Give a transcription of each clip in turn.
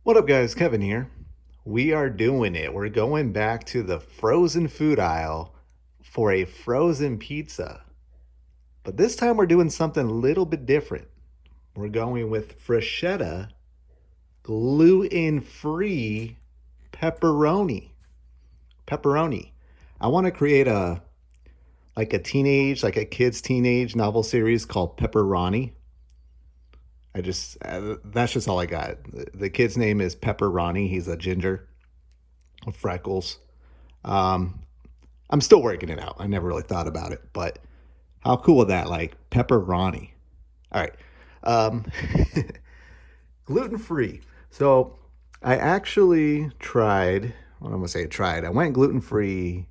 What up, guys? Kevin here. We are doing it. We're going back to the frozen food aisle for a frozen pizza. But this time we're doing something a little bit different. We're going with Freschetta gluten-free pepperoni. Pepperoni. I want to create like a kid's teenage novel series called Pepperoni. That's just all I got. The kid's name is Pepperoni. He's a ginger with freckles. Um, I'm still working it out. I never really thought about it, but how cool is that? Like pepperoni. All right. Um, gluten free. So I actually tried, what I'm going to say tried. I went gluten free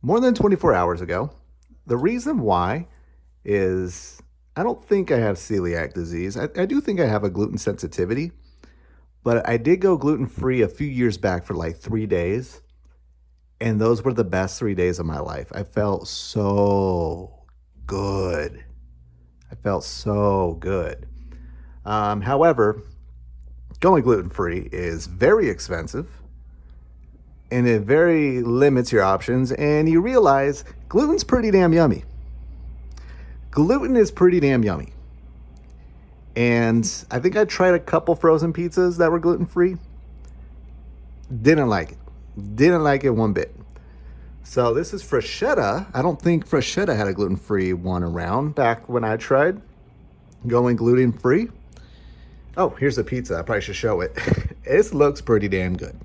more than 24 hours ago. The reason why is I don't think I have celiac disease. I do think I have a gluten sensitivity, but I did go gluten free a few years back for like 3 days. And those were the best 3 days of my life. I felt so good. I felt so good. However, going gluten free is very expensive and it very limits your options. And you realize gluten's pretty damn yummy. Gluten is pretty damn yummy. And I think I tried a couple frozen pizzas that were gluten free. Didn't like it. Didn't like it one bit. So this is Freschetta. I don't think Freschetta had a gluten-free one around back when I tried going gluten-free. Oh, here's the pizza. I probably should show it. It looks pretty damn good.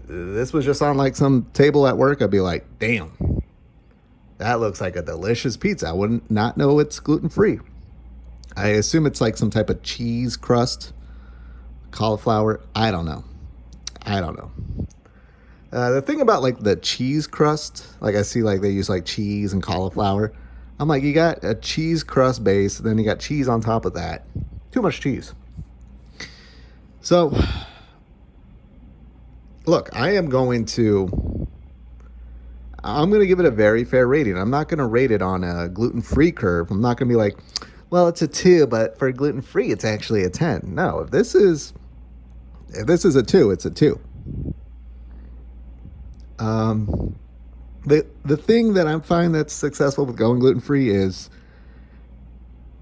This was just on like some table at work. I'd be like, damn, that looks like a delicious pizza. I wouldn't not know it's gluten-free. I assume it's like some type of cheese crust, cauliflower. I don't know. I don't know. The thing about like the cheese crust, like I see like they use like cheese and cauliflower. I'm like, you got a cheese crust base, then you got cheese on top of that. Too much cheese. So, look, I'm going to give it a very fair rating. I'm not going to rate it on a gluten-free curve. I'm not going to be like, well, it's a 2, but for gluten-free, it's actually a 10. No, if this is a 2, it's a 2. The thing that I find that's successful with going gluten free is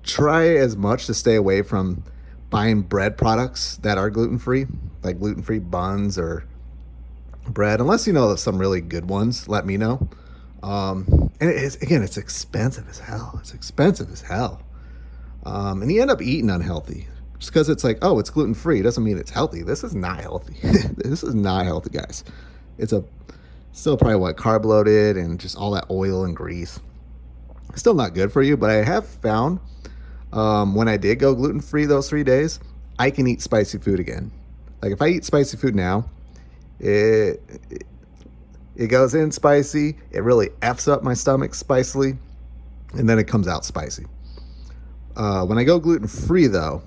try as much to stay away from buying bread products that are gluten free, like gluten free buns or bread, unless you know of some really good ones. Let me know. And it's expensive as hell. It's expensive as hell. And you end up eating unhealthy. Just because it's like, oh, it's gluten free doesn't mean it's healthy. This is not healthy. This is not healthy, guys. It's still probably carb loaded and just all that oil and grease. Still not good for you, but I have found when I did go gluten free those 3 days, I can eat spicy food again. Like if I eat spicy food now, it goes in spicy. It really f's up my stomach spicily, and then it comes out spicy. When I go gluten free though,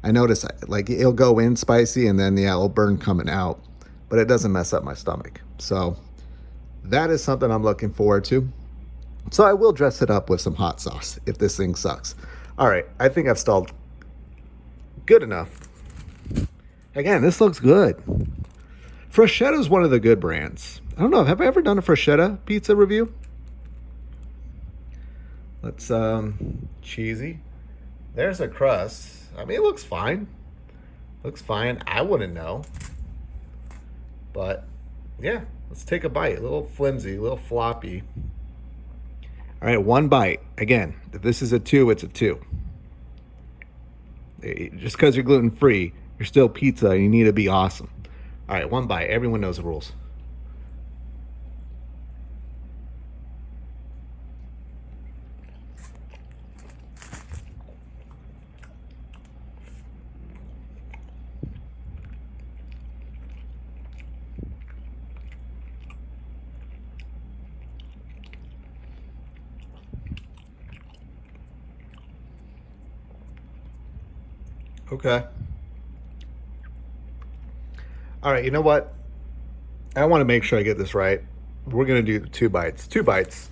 I notice like it'll go in spicy and then it'll burn coming out, but it doesn't mess up my stomach. So that is something I'm looking forward to. So I will dress it up with some hot sauce if this thing sucks. All right, I think I've stalled good enough. Again, this looks good. Freschetta is one of the good brands. I don't know, have I ever done a Freschetta pizza review? Let's cheesy. There's a crust. I mean, it looks fine. Looks fine. I wouldn't know. But yeah, let's take a bite. A little flimsy, a little floppy. All right, one bite. Again, if this is a 2, it's a 2. Just because you're gluten free, you're still pizza and you need to be awesome. All right, one bite. Everyone knows the rules. Okay. All right, you know what? I want to make sure I get this right. We're going to do 2 bites. 2 bites.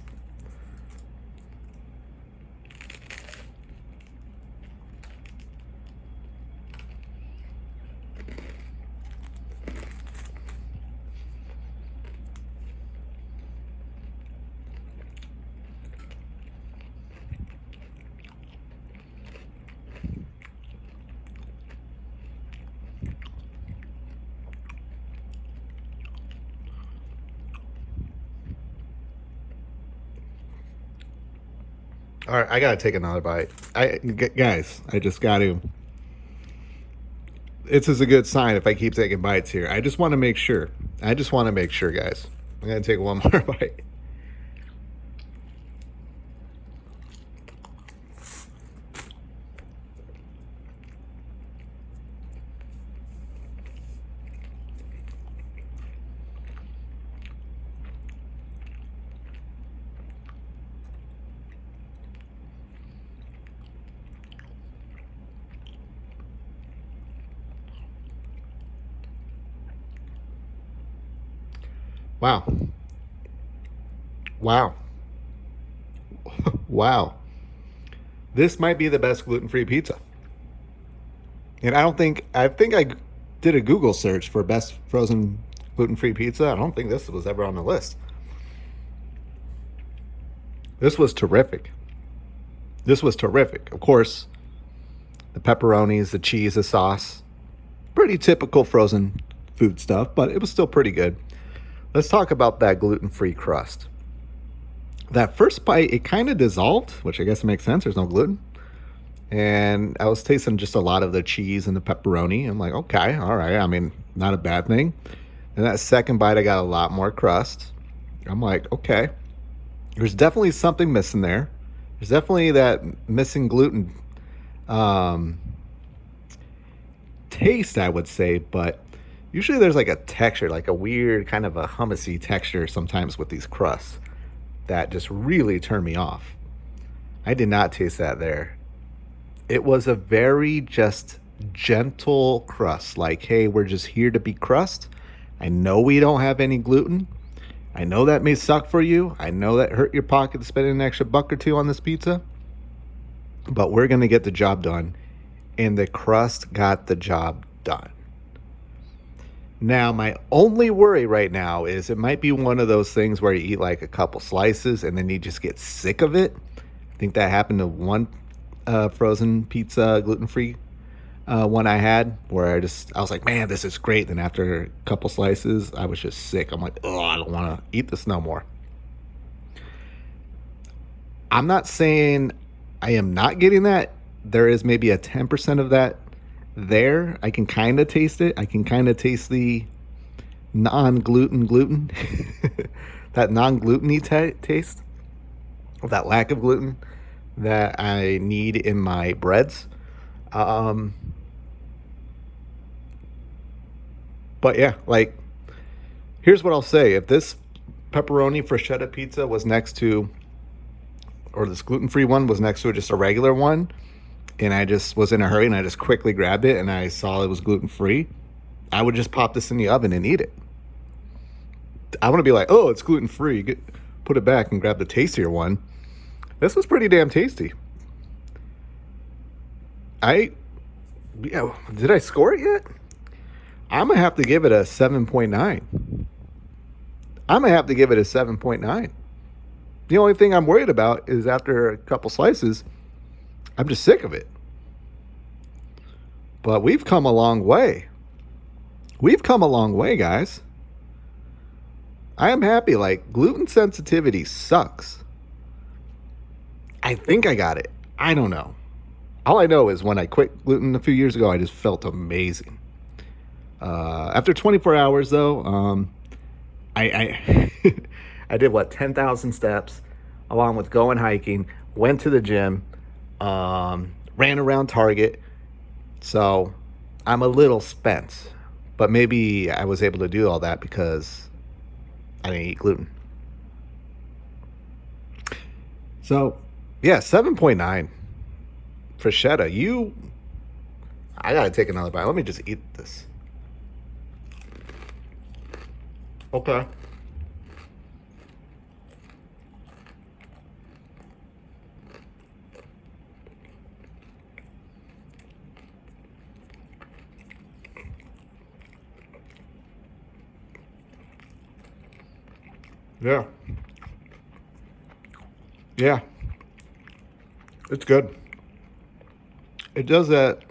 All right, I gotta take another bite. Guys, I just got to. This is a good sign if I keep taking bites here. I just want to make sure. I just want to make sure, guys. I'm gonna take one more bite. Wow. Wow. Wow. This might be the best gluten-free pizza. And I think I did a Google search for best frozen gluten-free pizza. I don't think this was ever on the list. This was terrific. This was terrific. Of course, the pepperonis, the cheese, the sauce. Pretty typical frozen food stuff, but it was still pretty good. Let's talk about that gluten-free crust. That first bite, it kind of dissolved, which I guess makes sense. There's no gluten. And I was tasting just a lot of the cheese and the pepperoni. I'm like, okay, all right. I mean, not a bad thing. And that second bite, I got a lot more crust. I'm like, okay. There's definitely something missing there. There's definitely that missing gluten taste, I would say. But usually there's like a texture, like a weird kind of a hummusy texture sometimes with these crusts that just really turn me off. I did not taste that there. It was a very just gentle crust. Like, hey, we're just here to be crust. I know we don't have any gluten. I know that may suck for you. I know that hurt your pocket spending an extra buck or two on this pizza. But we're going to get the job done. And the crust got the job done. Now, my only worry right now is it might be one of those things where you eat like a couple slices and then you just get sick of it. I think that happened to one frozen pizza, gluten-free one I had, where I was like, man, this is great. Then after a couple slices, I was just sick. I'm like, oh, I don't want to eat this no more. I'm not saying I am not getting that. There is maybe a 10% of that there. I can kind of taste it. I can kind of taste the gluten, that non-gluten-y taste, that lack of gluten that I need in my breads. But yeah, like, here's what I'll say. If this pepperoni freschetta pizza was next to, or this gluten-free one was next to just a regular one, and I just was in a hurry and I just quickly grabbed it and I saw it was gluten-free, I would just pop this in the oven and eat it. I want to be like, oh, it's gluten-free. Put it back and grab the tastier one. This was pretty damn tasty. Did I score it yet? I'm going to have to give it a 7.9. I'm going to have to give it a 7.9. The only thing I'm worried about is after a couple slices, I'm just sick of it. But we've come a long way. We've come a long way, guys. I am happy. Like, gluten sensitivity sucks. I think I got it. I don't know. All I know is when I quit gluten a few years ago, I just felt amazing. After 24 hours, though, I I did 10,000 steps, along with going hiking, went to the gym, ran around Target. So I'm a little spent, but maybe I was able to do all that because I didn't eat gluten. So yeah, 7.9. Freschetta, I gotta take another bite. Let me just eat this. Okay. Yeah. Yeah. It's good. It does that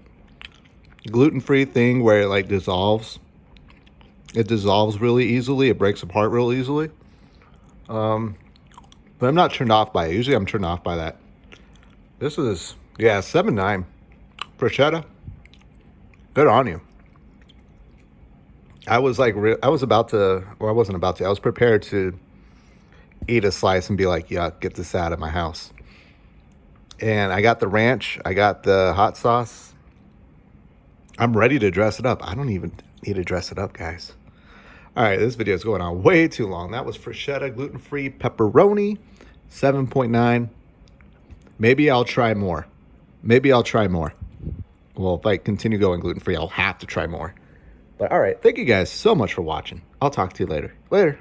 gluten-free thing where it like dissolves. It dissolves really easily. It breaks apart real easily. But I'm not turned off by it. Usually I'm turned off by that. This is, yeah, 7.9. Freschetta, good on you. I was like, I was about to, or I wasn't about to, I was prepared to eat a slice and be like, yeah, get this out of my house. And I got the ranch, I got the hot sauce. I'm ready to dress it up. I don't even need to dress it up, guys. All right, this video is going on way too long. That was Freschetta gluten-free pepperoni, 7.9. Maybe I'll try more. Maybe I'll try more. Well, if I continue going gluten-free, I'll have to try more. But all right, thank you guys so much for watching. I'll talk to you later. Later.